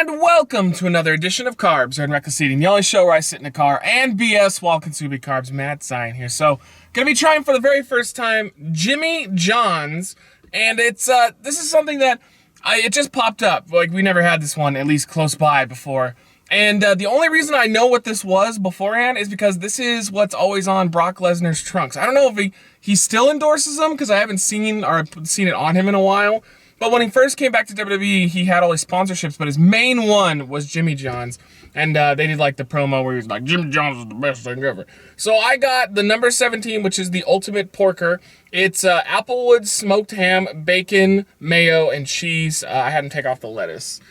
And welcome to another edition of Carbs here on Reckless Eating, the only show where I sit in a car and BS while consuming carbs. Matt Zion here. So, gonna be trying for the very first time Jimmy John's, and it's this is something that it just popped up. Like, we never had this one, at least close by, before. And the only reason I know what this was beforehand is because this is what's always on Brock Lesnar's trunks. I don't know if he still endorses them, because I haven't seen it on him in a while. But when he first came back to WWE, he had all his sponsorships, but his main one was Jimmy John's. And they did like the promo where he was like, Jimmy John's is the best thing ever. So I got the number 17, which is the ultimate porker. It's applewood, smoked ham, bacon, mayo, and cheese. I had him take off the lettuce,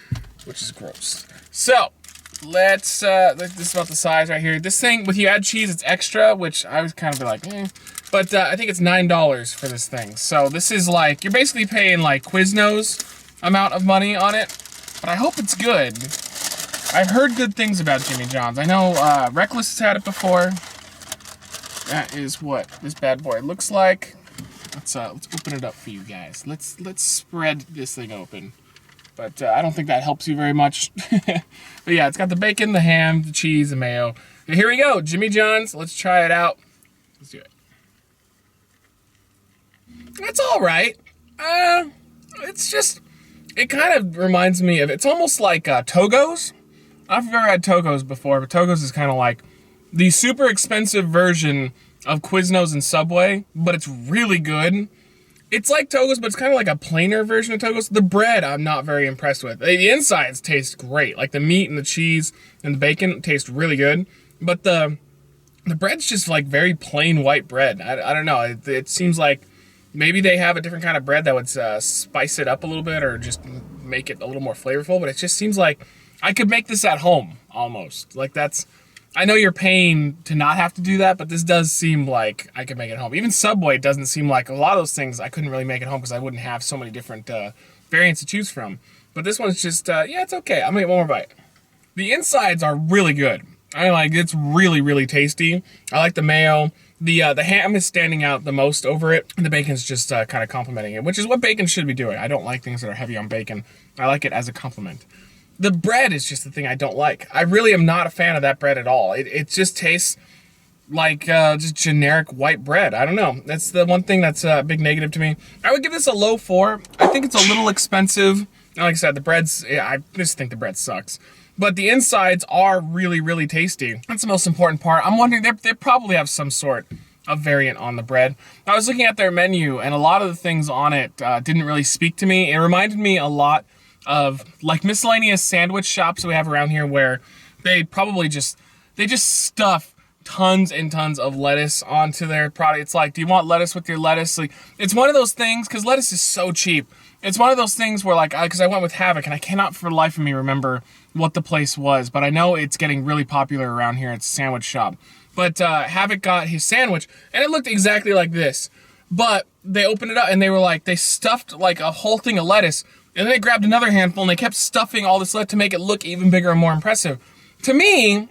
which is gross. So this is about the size right here. This thing, if you add cheese, it's extra, which I was kind of like, eh. But I think it's $9 for this thing. So this is like, you're basically paying like Quiznos amount of money on it. But I hope it's good. I've heard good things about Jimmy John's. I know Reckless has had it before. That is what this bad boy looks like. Let's open it up for you guys. Let's spread this thing open. But I don't think that helps you very much. But yeah, it's got the bacon, the ham, the cheese, the mayo. And here we go, Jimmy John's. Let's try it out. Let's do it. It's all right. It's just, it kind of reminds me of, it's almost like Togo's. I've never had Togo's before, but Togo's is kind of like the super expensive version of Quiznos and Subway, but it's really good. It's like Togo's, but it's kind of like a plainer version of Togo's. The bread, I'm not very impressed with. The insides taste great. Like the meat and the cheese and the bacon taste really good, but the bread's just like very plain white bread. I don't know. It seems like maybe they have a different kind of bread that would spice it up a little bit or just make it a little more flavorful, but it just seems like I could make this at home, almost. Like, that's, I know you're paying to not have to do that, but this does seem like I could make it at home. Even Subway doesn't seem like, a lot of those things I couldn't really make at home because I wouldn't have so many different variants to choose from. But this one's just, yeah, it's okay. I'm gonna get one more bite. The insides are really good. It's really, really tasty. I like the mayo. The ham is standing out the most over it, and the bacon's just kind of complimenting it, which is what bacon should be doing. I don't like things that are heavy on bacon. I like it as a compliment. The bread is just the thing I don't like. I really am not a fan of that bread at all. It just tastes like just generic white bread. I don't know. That's the one thing that's a big negative to me. I would give this a low 4. I think it's a little expensive. Like I said, the bread's, yeah, I just think the bread sucks. But the insides are really, really tasty. That's the most important part. I'm wondering, they probably have some sort of variant on the bread. I was looking at their menu, and a lot of the things on it didn't really speak to me. It reminded me a lot of like miscellaneous sandwich shops we have around here, where they probably just stuff tons and tons of lettuce onto their product. It's like, do you want lettuce with your lettuce? Like, it's one of those things, because lettuce is so cheap. It's one of those things where, like, because I went with Havoc, and I cannot for the life of me remember what the place was, but I know it's getting really popular around here. It's a sandwich shop. But Havoc got his sandwich, and it looked exactly like this. But they opened it up, and they were like, they stuffed like a whole thing of lettuce, and then they grabbed another handful, and they kept stuffing all this lettuce to make it look even bigger and more impressive. To me,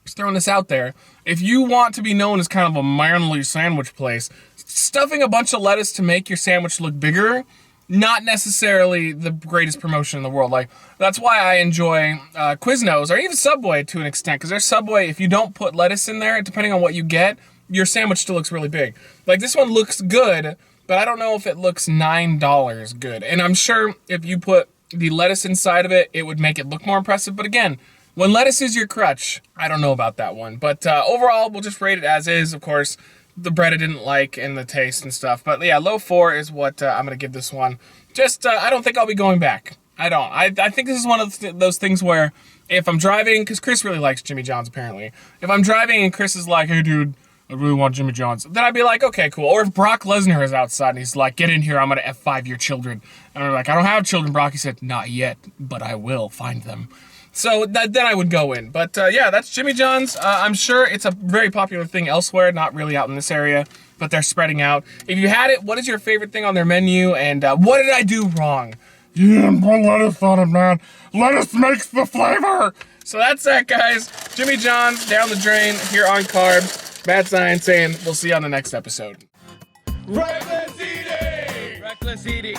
just throwing this out there, if you want to be known as kind of a manly sandwich place, stuffing a bunch of lettuce to make your sandwich look bigger, not necessarily the greatest promotion in the world. Like, that's why I enjoy Quiznos, or even Subway to an extent, because their Subway, if you don't put lettuce in there, depending on what you get, your sandwich still looks really big. Like, this one looks good, but I don't know if it looks $9 good. And I'm sure if you put the lettuce inside of it, it would make it look more impressive. But again, when lettuce is your crutch, I don't know about that one. But overall, we'll just rate it as is, of course. The bread I didn't like, and the taste and stuff. But yeah, low 4 is what I'm going to give this one. Just, I don't think I'll be going back. I don't. I think this is one of those things where if I'm driving, because Chris really likes Jimmy John's apparently. If I'm driving and Chris is like, hey dude, I really want Jimmy John's, then I'd be like, okay, cool. Or if Brock Lesnar is outside and he's like, get in here, I'm going to F5 your children. And I'm like, I don't have children, Brock. He said, not yet, but I will find them. So then I would go in. But yeah, that's Jimmy John's. I'm sure it's a very popular thing elsewhere, not really out in this area, but they're spreading out. If you had it, what is your favorite thing on their menu, and what did I do wrong? You didn't put lettuce on it, man. Lettuce makes the flavor. So that's that, guys. Jimmy John's down the drain here on Carbs. Matt Zion saying we'll see you on the next episode. Reckless Eating! Reckless Eating!